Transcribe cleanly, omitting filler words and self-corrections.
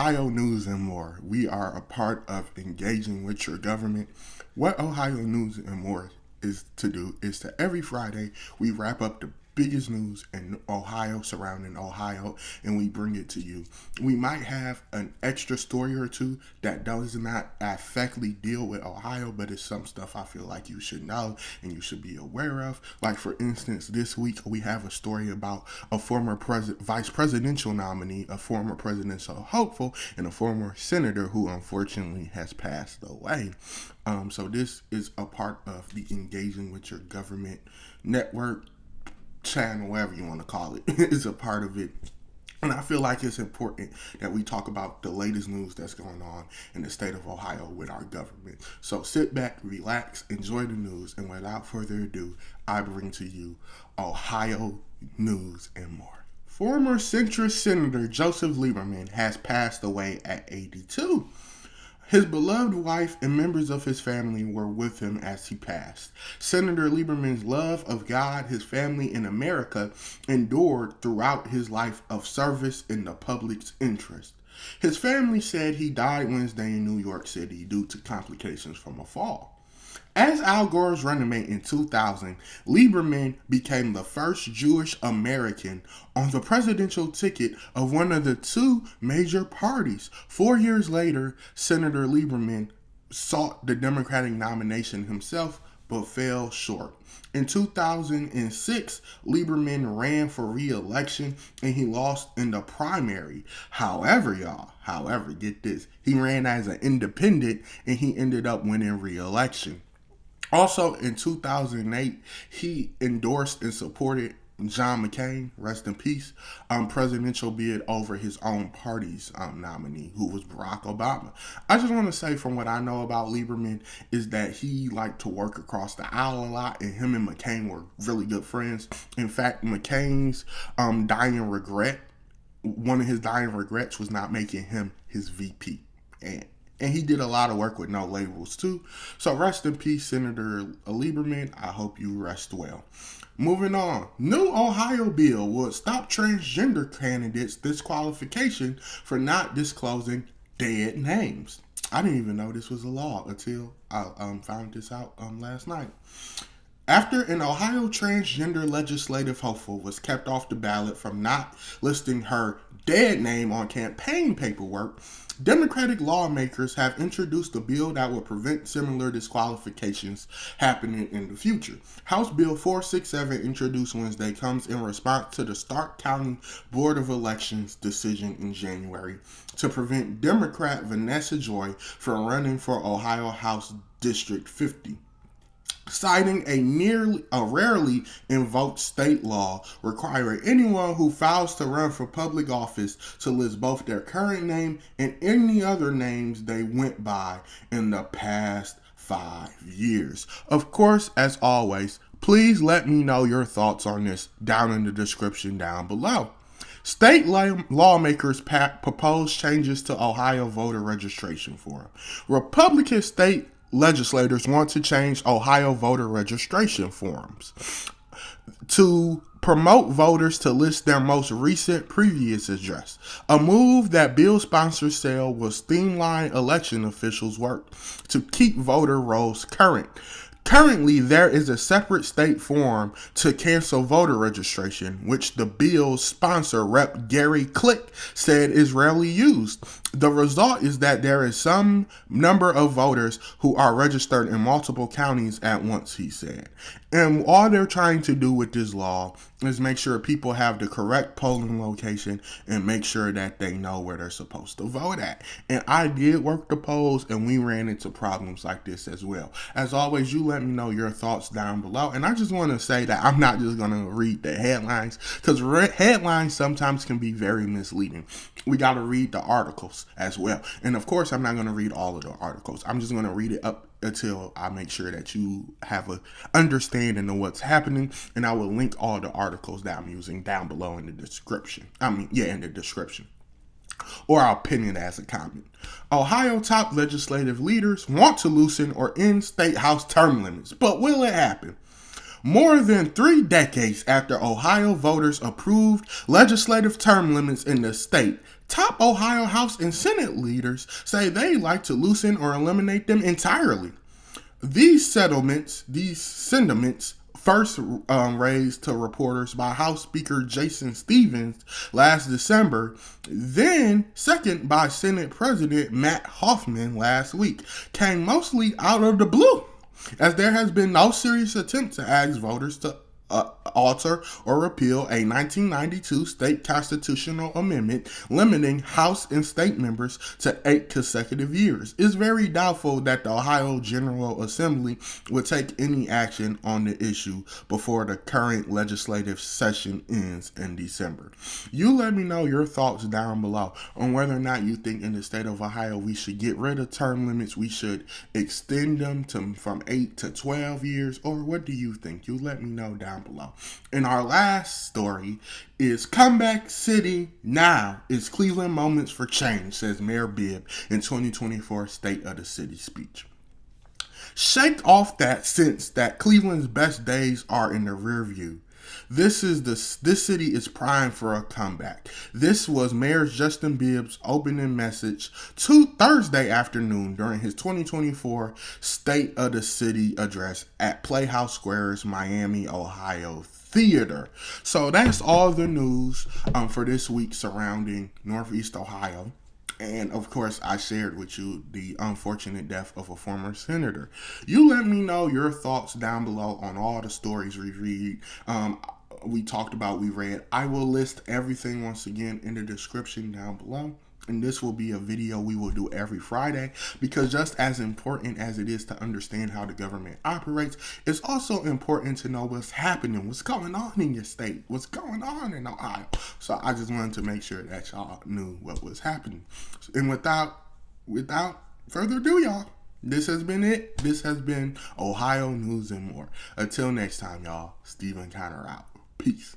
Ohio News and More. We are a part of engaging with your government. What Ohio News and More is to do is to every Friday we wrap up the biggest news in Ohio, surrounding Ohio, and we bring it to you. We might have an extra story or two that does not directly deal with Ohio, but it's some stuff I feel like you should know and you should be aware of. Like, for instance, this week we have a story about a former vice presidential nominee, a former presidential hopeful, and a former senator who unfortunately has passed away. So this is a part of the Engaging with Your Government network, channel, whatever you want to call it. Is a part of it. And I feel like it's important that we talk about the latest news that's going on in the state of Ohio with our government. So sit back, relax, enjoy the news, and without further ado, I bring to you Ohio News and More. Former centrist Senator Joseph Lieberman has passed away at 82. His beloved wife and members of his family were with him as he passed. Senator Lieberman's love of God, his family, and America endured throughout his life of service in the public's interest. His family said he died Wednesday in New York City due to complications from a fall. As Al Gore's running mate in 2000, Lieberman became the first Jewish American on the presidential ticket of one of the two major parties. 4 years later, Senator Lieberman sought the Democratic nomination himself, but fell short. In 2006, Lieberman ran for re-election and he lost in the primary. However, get this, he ran as an independent and he ended up winning re-election. Also, in 2008, he endorsed and supported John McCain, rest in peace, presidential bid over his own party's nominee, who was Barack Obama. I just want to say, from what I know about Lieberman, is that he liked to work across the aisle a lot, and him and McCain were really good friends. In fact, McCain's one of his dying regrets was not making him his VP. And he did a lot of work with no labels, too. So rest in peace, Senator Lieberman. I hope you rest well. Moving on. New Ohio bill would stop transgender candidates' disqualification for not disclosing dead names. I didn't even know this was a law until I found this out last night. After an Ohio transgender legislative hopeful was kept off the ballot from not listing her dead name on campaign paperwork, Democratic lawmakers have introduced a bill that will prevent similar disqualifications happening in the future. House Bill 467, introduced Wednesday, comes in response to the Stark County Board of Elections decision in January to prevent Democrat Vanessa Joy from running for Ohio House District 50. Citing a rarely invoked state law requiring anyone who files to run for public office to list both their current name and any other names they went by in the past 5 years. Of course, as always, please let me know your thoughts on this down in the description down below. State lawmakers propose changes to Ohio voter registration form. Republican state legislators want to change Ohio voter registration forms to promote voters to list their most recent previous address, a move that bill sponsors say will streamline election officials' work to keep voter rolls current. Currently, there is a separate state form to cancel voter registration, which the bill's sponsor, Rep. Gary Click, said is rarely used. The result is that there is some number of voters who are registered in multiple counties at once, he said. And all they're trying to do with this law is make sure people have the correct polling location and make sure that they know where they're supposed to vote at. And I did work the polls, and we ran into problems like this as well. As always, you let me know your thoughts down below. And I just want to say that I'm not just going to read the headlines, because headlines sometimes can be very misleading. We got to read the articles as well. And of course, I'm not going to read all of the articles. I'm just going to read it up until I make sure that you have a understanding of what's happening, and I will link all the articles that I'm using down below in the description. In the description. Or I'll pin it as a comment. Ohio top legislative leaders want to loosen or end state house term limits, but will it happen? More than 3 decades after Ohio voters approved legislative term limits in the state, Top Ohio House and Senate leaders say they'd like to loosen or eliminate them entirely. These sentiments, first raised to reporters by House Speaker Jason Stevens last December, then second by Senate President Matt Hoffman last week, came mostly out of the blue, as there has been no serious attempt to ask voters to alter or repeal a 1992 state constitutional amendment limiting House and state members to 8 consecutive years. It's very doubtful that the Ohio General Assembly would take any action on the issue before the current legislative session ends in December. You let me know your thoughts down below on whether or not you think in the state of Ohio we should get rid of term limits, we should extend them from 8 to 12 years, or what do you think? You let me know down below. And our last story is Comeback City Now is Cleveland Moments for Change, says Mayor Bibb in 2024 State of the City speech. Shake off that sense that Cleveland's best days are in the rear view. This city is primed for a comeback. This was Mayor Justin Bibb's opening message Thursday afternoon during his 2024 State of the City address at Playhouse Square's Miami, Ohio Theater. So that's all the news for this week surrounding Northeast Ohio. And of course, I shared with you the unfortunate death of a former senator. You let me know your thoughts down below on all the stories we read. We talked about, we read. I will list everything once again in the description down below. And this will be a video we will do every Friday, because just as important as it is to understand how the government operates, it's also important to know what's happening, what's going on in your state, what's going on in Ohio. So I just wanted to make sure that y'all knew what was happening. And without further ado, y'all, this has been it. This has been Ohio News and More. Until next time, y'all, Stephen Conner out. Peace.